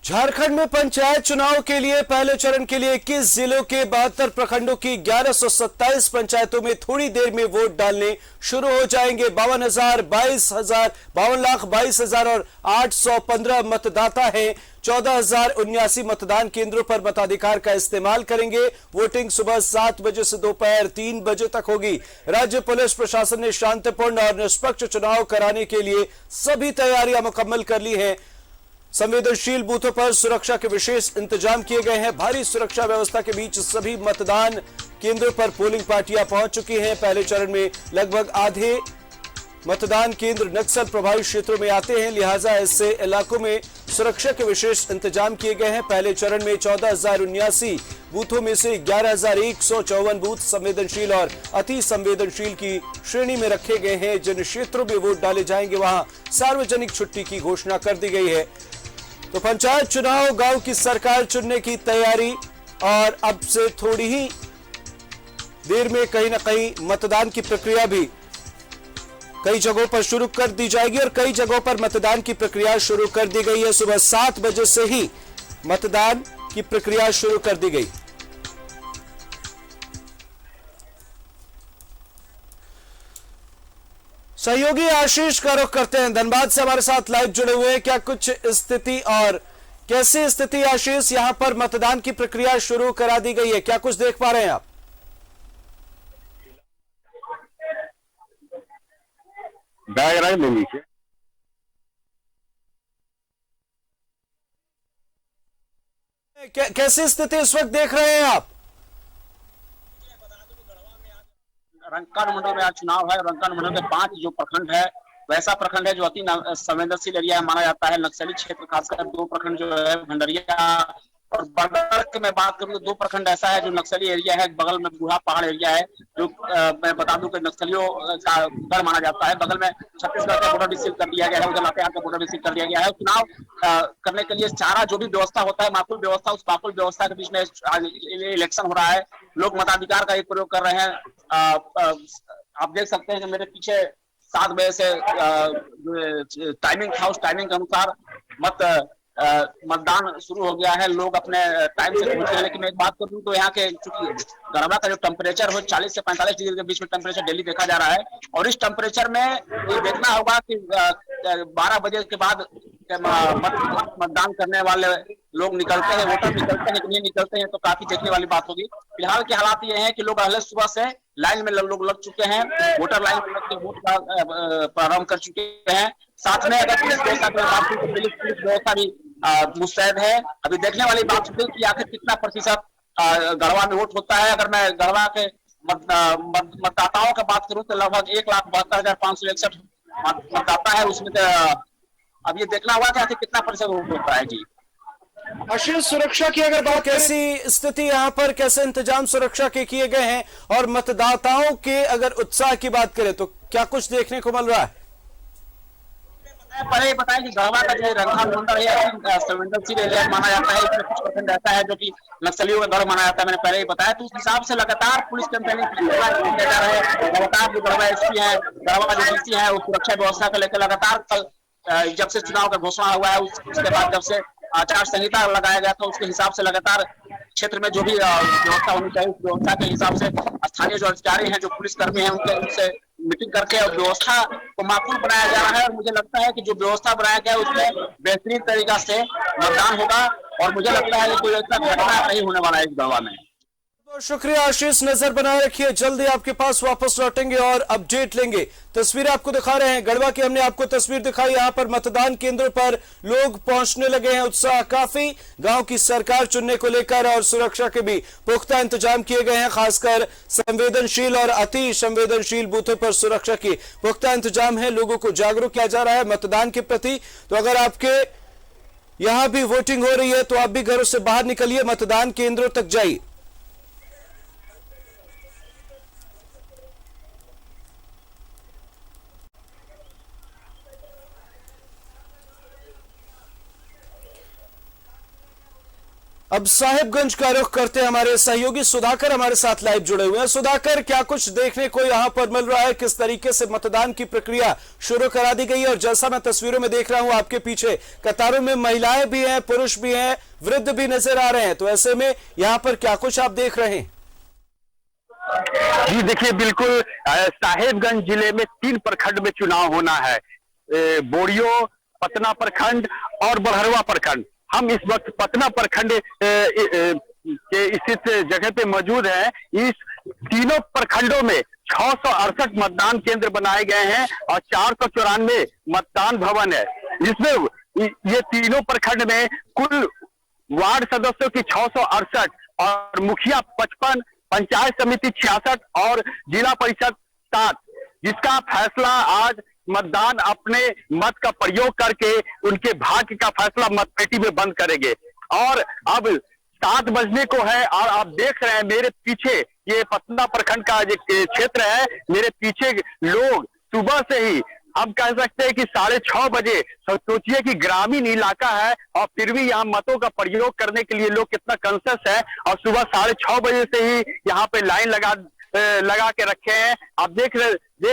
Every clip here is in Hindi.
झारखंड में पंचायत चुनाव के लिए पहले चरण के लिए 21 जिलों के 72 प्रखंडों की 1127 पंचायतों में थोड़ी देर में वोट डालने शुरू हो जाएंगे। 52,22,000 और 815 मतदाता हैं। 14,079 मतदान केंद्रों पर मताधिकार का इस्तेमाल करेंगे। वोटिंग सुबह 7 बजे से दोपहर 3 बजे तक होगी। राज्य पुलिस प्रशासन ने शांतिपूर्ण और निष्पक्ष चुनाव कराने के लिए सभी तैयारियां मुकम्मल कर ली हैं। संवेदनशील बूथों पर सुरक्षा के विशेष इंतजाम किए गए हैं। भारी सुरक्षा व्यवस्था के बीच सभी मतदान केंद्रों पर पोलिंग पार्टियां पहुंच चुकी हैं। पहले चरण में लगभग आधे मतदान केंद्र नक्सल प्रभावित क्षेत्रों में आते हैं, लिहाजा ऐसे इलाकों में सुरक्षा के विशेष इंतजाम किए गए हैं। पहले चरण में 14,079 बूथों में से 11,154 बूथ संवेदनशील और अति संवेदनशील की श्रेणी में रखे गए हैं। जिन क्षेत्रों में वोट डाले जाएंगे वहां सार्वजनिक छुट्टी की घोषणा कर दी गई है। तो पंचायत चुनाव, गांव की सरकार चुनने की तैयारी और अब से थोड़ी ही देर में कहीं ना कहीं मतदान की प्रक्रिया भी कई जगहों पर शुरू कर दी जाएगी और कई जगहों पर मतदान की प्रक्रिया शुरू कर दी गई है। सुबह 7 बजे से ही मतदान की प्रक्रिया शुरू कर दी गई। सहयोगी आशीष का रुख करते हैं, धनबाद से हमारे साथ लाइव जुड़े हुए हैं। क्या कुछ स्थिति और कैसी स्थिति आशीष, यहां पर मतदान की प्रक्रिया शुरू करा दी गई है, क्या कुछ देख पा रहे हैं आप? डायग्राम ले लीजिए। कैसी स्थिति इस वक्त देख रहे हैं आप? रंकान मंडल में आज चुनाव है। रंकान मंडल के 5 जो प्रखंड है, वैसा प्रखंड है जो अति संवेदनशील एरिया माना जाता है। नक्सली क्षेत्र, खासकर 2 प्रखंड जो है भंडरिया और बगल की मैं बात करूं तो 2 प्रखंड ऐसा है जो नक्सली एरिया है। बगल में बूढ़ा पहाड़ एरिया है जो मैं बता दूं कि नक्सलियों का गढ़ माना जाता है। बगल में छत्तीसगढ़ का बॉर्डर भी सील कर दिया गया है, उधर लातेहार का बॉर्डर भी सील कर दिया गया है। चुनाव करने के लिए सारा जो भी व्यवस्था होता है, माकूल व्यवस्था, उस माकूल व्यवस्था के बीच में आज इलेक्शन हो रहा है। लोग मताधिकार का एक प्रयोग कर रहे हैं। आप देख सकते हैं कि मेरे पीछे 7 बजे से टाइमिंग था, उस टाइमिंग के अनुसार मतदान शुरू हो गया है। लोग अपने टाइम से पहुंच गए। लेकिन मैं एक बात करूं तो यहाँ के चूंकि गरबा का जो टेम्परेचर हो 40 से 45 डिग्री के बीच में टेम्परेचर डेली देखा जा रहा है और इस टेम्परेचर में ये देखना होगा कि 12 बजे के बाद मतदान करने वाले लोग निकलते हैं, वोटर निकलते हैं कि नहीं निकलते हैं, तो काफी देखने वाली बात होगी। फिलहाल के हालात ये हैं कि लोग पहले सुबह से लाइन में लोग लग चुके हैं, वोटर लाइन में लग के वोट का प्रारंभ कर चुके हैं। साथ में अगर पुलिस व्यवस्था की बात की तो पुलिस व्यवस्था भी मुस्तैद है। अभी देखने वाली बात होगी कि आखिर कितना प्रतिशत गढ़वा में वोट होता है। अगर मैं गढ़वा के मतदाताओं की बात करूं तो लगभग 1,72,561 मतदाता है। उसमें अब ये देखना होगा कि आखिर कितना प्रतिशत वोट होता है। जी आशीष, सुरक्षा की अगर बात, कैसी स्थिति यहाँ पर, कैसे इंतजाम सुरक्षा के किए गए हैं और मतदाताओं के अगर उत्साह की बात करें तो क्या कुछ देखने को मिल रहा है? पहले बताया कि गढ़वा का जो रंकान मंडल है संवेदनशील एरिया माना जाता है। इसमें कुछ प्रखंड ऐसा है जो कि नक्सलियों का गढ़ माना जाता है, मैंने पहले ही बताया। तो उस हिसाब से लगातार पुलिस कैंपेनिंग किया जा रहा है। लगातार जो गढ़वा एसपी है, गढ़वा जो डीसी है, वो सुरक्षा व्यवस्था को लेकर लगातार कल जब से चुनाव का घोषणा हुआ है उसके बाद जब से आचार संहिता लगाया गया था उसके हिसाब से लगातार क्षेत्र में जो भी व्यवस्था होनी चाहिए उस व्यवस्था के हिसाब से स्थानीय जो अधिकारी हैं, जो पुलिसकर्मी हैं, उनसे मीटिंग करके और व्यवस्था को माकूल बनाया जा रहा है। और मुझे लगता है कि जो व्यवस्था बनाया गया है उसमें बेहतरीन तरीका से मतदान होगा और मुझे लगता है कि कोई ऐसा घटना नहीं होने वाला है इस गढ़वा में। बहुत शुक्रिया आशीष, नजर बनाए रखिए, जल्दी आपके पास वापस लौटेंगे और अपडेट लेंगे। तस्वीर आपको दिखा रहे हैं गढ़वा की, हमने आपको तस्वीर दिखाई। यहां पर मतदान केंद्रों पर लोग पहुंचने लगे हैं, उत्साह काफी गांव की सरकार चुनने को लेकर और सुरक्षा के भी पुख्ता इंतजाम किए गए हैं। खासकर संवेदनशील और अति संवेदनशील बूथों पर सुरक्षा की पुख्ता इंतजाम है। लोगों को जागरूक किया जा रहा है मतदान के प्रति। तो अगर आपके यहां भी वोटिंग हो रही है तो आप भी घरों से बाहर निकलिए, मतदान केंद्रों तक जाइए। अब साहिबगंज का रुख करते हमारे सहयोगी सुधाकर हमारे साथ लाइव जुड़े हुए हैं। सुधाकर, क्या कुछ देखने को यहां पर मिल रहा है? किस तरीके से मतदान की प्रक्रिया शुरू करा दी गई है? और जैसा मैं तस्वीरों में देख रहा हूं, आपके पीछे कतारों में महिलाएं भी हैं, पुरुष भी हैं, वृद्ध भी नजर आ रहे हैं। तो ऐसे में यहां पर क्या कुछ आप देख रहे हैं? जी देखिए, बिल्कुल साहेबगंज जिले में 3 प्रखंड में चुनाव होना है। बोरियो, पतना प्रखंड और बड़हरवा प्रखंड। हम इस वक्त पतना प्रखंड के स्थित जगह पे मौजूद हैं। इस तीनों प्रखंडों में 668 मतदान केंद्र बनाए गए हैं और 494 मतदान भवन है। जिसमें ये तीनों प्रखंड में कुल वार्ड सदस्यों की 668 और मुखिया 55, पंचायत समिति 66 और जिला परिषद 7, जिसका फैसला आज मतदान अपने मत का प्रयोग करके उनके भाग्य का फैसला मतपेटी में बंद करेंगे। और अब 7 बजने को है और आप देख रहे हैं मेरे पीछे, ये पतना प्रखंड का क्षेत्र है। मेरे पीछे लोग सुबह से ही, हम कह सकते हैं कि 6:30 बजे, सोचिए कि ग्रामीण इलाका है और फिर भी यहाँ मतों का प्रयोग करने के लिए लोग कितना कॉन्शियस है। और सुबह 6:30 बजे से ही यहाँ पे लाइन लगा के रखे हैं। आप देख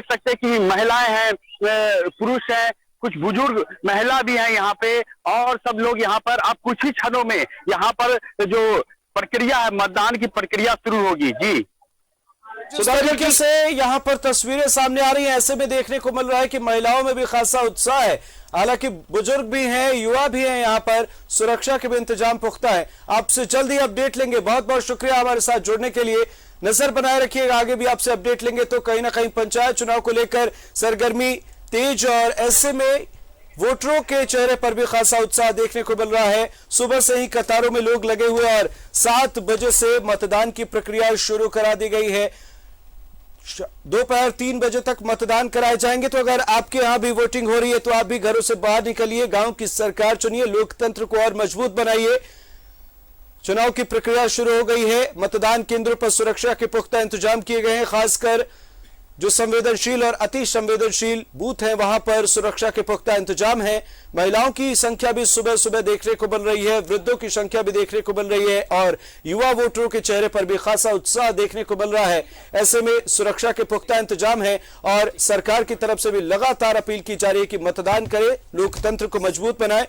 सकते हैं कि महिलाएं हैं, पुरुष हैं, कुछ बुजुर्ग महिला भी हैं यहाँ पे, और सब लोग यहाँ पर अब कुछ ही क्षणों में यहाँ पर जो प्रक्रिया है, मतदान की प्रक्रिया शुरू होगी। जी, जिस तरीके से यहाँ पर तस्वीरें सामने आ रही हैं, ऐसे में देखने को मिल रहा है कि महिलाओं में भी खासा उत्साह है। हालांकि बुजुर्ग भी हैं, युवा भी हैं, यहाँ पर सुरक्षा के भी इंतजाम पुख्ता है। आपसे जल्द ही अपडेट लेंगे। बहुत बहुत शुक्रिया हमारे साथ जुड़ने के लिए। नजर बनाए रखिएगा, आगे भी आपसे अपडेट लेंगे। तो कहीं ना कहीं पंचायत चुनाव को लेकर सरगर्मी तेज, और ऐसे में वोटरों के चेहरे पर भी खासा उत्साह देखने को मिल रहा है। सुबह से ही कतारों में लोग लगे हुए और 7 बजे से मतदान की प्रक्रिया शुरू करा दी गई है। दोपहर 3 बजे तक मतदान कराए जाएंगे। तो अगर आपके यहां भी वोटिंग हो रही है तो आप भी घरों से बाहर निकलिए, गांव की सरकार चुनिए, लोकतंत्र को और मजबूत बनाइए। चुनाव की प्रक्रिया शुरू हो गई है। मतदान केंद्रों पर सुरक्षा के पुख्ता इंतजाम किए गए हैं। खासकर जो संवेदनशील और अति संवेदनशील बूथ हैं, वहां पर सुरक्षा के पुख्ता इंतजाम है। महिलाओं की संख्या भी सुबह सुबह देखने को मिल रही है, वृद्धों की संख्या भी देखने को मिल रही है, और युवा वोटरों के चेहरे पर भी खासा उत्साह देखने को मिल रहा है। ऐसे में सुरक्षा के पुख्ता इंतजाम है और सरकार की तरफ से भी लगातार अपील की जा रही है कि मतदान करें, लोकतंत्र को मजबूत बनाए।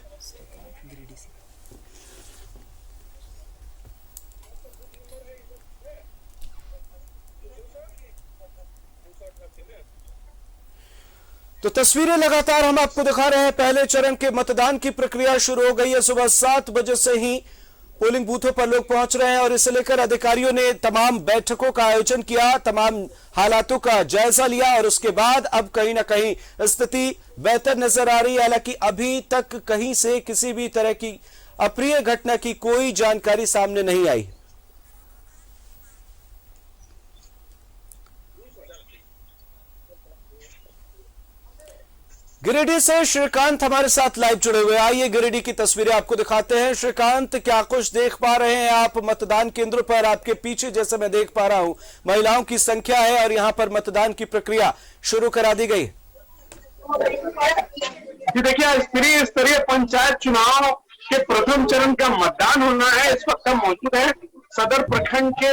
तो तस्वीरें लगातार हम आपको दिखा रहे हैं। पहले चरण के मतदान की प्रक्रिया शुरू हो गई है। सुबह 7 बजे से ही पोलिंग बूथों पर लोग पहुंच रहे हैं और इसे लेकर अधिकारियों ने तमाम बैठकों का आयोजन किया, तमाम हालातों का जायजा लिया, और उसके बाद अब कहीं ना कहीं स्थिति बेहतर नजर आ रही है। हालांकि अभी तक कहीं से किसी भी तरह की अप्रिय घटना की कोई जानकारी सामने नहीं आई। गिरिडीह से श्रीकांत हमारे साथ लाइव जुड़े हुए। आइए गिरिडीह की तस्वीरें आपको दिखाते हैं। श्रीकांत, क्या कुछ देख पा रहे हैं आप मतदान केंद्रों पर? आपके पीछे जैसे मैं देख पा रहा हूं, महिलाओं की संख्या है और यहां पर मतदान की प्रक्रिया शुरू करा दी गई। देखिए, स्तरीय पंचायत चुनाव के प्रथम चरण का मतदान होना है। इस वक्त हम मौजूद है सदर प्रखंड के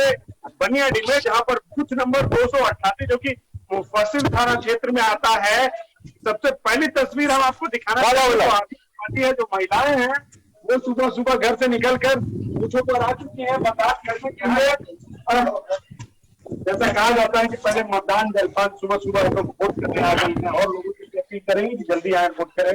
बनियाडीह में, जहां पर बूथ नंबर 288 जो कि मुफस्सिल थाना क्षेत्र में आता है। सबसे पहली तस्वीर हम आपको दिखाना चाहते हैं। जो महिलाएं हैं वो सुबह सुबह घर से निकलकर बूथों पर आ चुकी हैं मतदान करने के लिए। जैसा कहा जाता है कि पहले मतदान जलपान सुबह सुबह लोग वोट करने आ गए हैं, और लोगों की अपील करेंगे कि जल्दी आए वोट करें।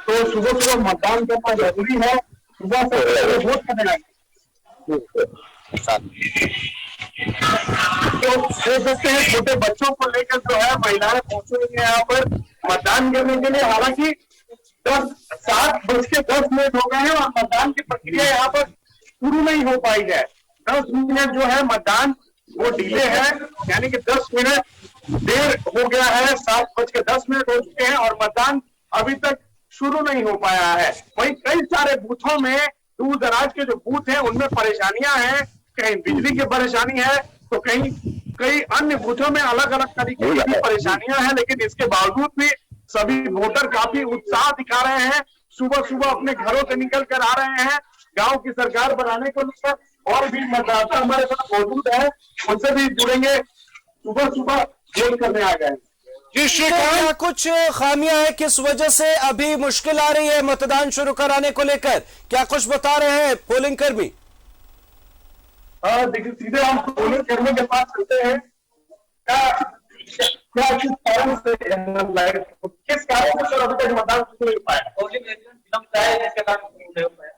तो सुबह सुबह मतदान करना जरूरी है। सुबह से वोट करना तो देख सकते हैं, छोटे बच्चों को लेकर जो है महिलाएं पहुंची हुई है यहाँ पर मतदान करने के लिए। हालांकि 7:10 हो गए हैं और मतदान की प्रक्रिया यहाँ पर शुरू नहीं हो पाई है। 10 मिनट जो है मतदान वो डिले है, यानी कि 10 मिनट देर हो गया है। 7:10 हो चुके हैं और मतदान अभी तक शुरू नहीं हो पाया है। वहीं कई सारे बूथों में, दूर दराज के जो बूथ हैं उनमें परेशानियां हैं, कहीं बिजली की परेशानी है, तो कहीं कई अन्य बूथों में अलग अलग तरीके की परेशानियां हैं, लेकिन इसके बावजूद भी सभी वोटर काफी उत्साह दिखा रहे हैं। सुबह सुबह अपने घरों से निकल कर आ रहे हैं गांव की सरकार बनाने को लेकर। और भी मतदाता हमारे साथ मौजूद है, उनसे भी जुड़ेंगे। सुबह सुबह वोट करने आ गए। क्या कुछ खामियां हैं, किस वजह से अभी मुश्किल आ रही है मतदान शुरू कराने को लेकर, क्या कुछ बता रहे हैं पोलिंग कर्मी? देखिए, सीधे हम पोलिंग कर्मी के पास चलते हैं। क्या किस कारण से किस कारण से अभी तक मतदान शुरू नहीं हो पाया? पोलिंग विलंब है, जिसके कारण नहीं हो पाया।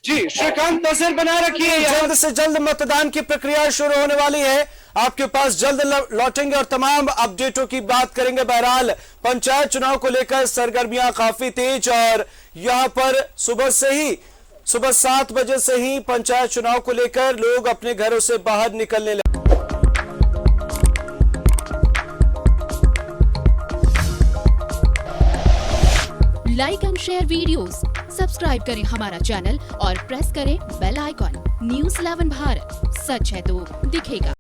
जी श्रीकांत, नजर बना रखिए, जल्द से जल्द मतदान की प्रक्रिया शुरू होने वाली है, आपके पास जल्द लौटेंगे और तमाम अपडेटों की बात करेंगे। बहरहाल पंचायत चुनाव को लेकर सरगर्मियां काफी तेज और यहां पर सुबह 7 बजे से ही पंचायत चुनाव को लेकर लोग अपने घरों से बाहर निकलने लगे। Like and share videos, subscribe करें हमारा चैनल और प्रेस करें बेल आइकॉन। News 11 भारत, सच है तो दिखेगा।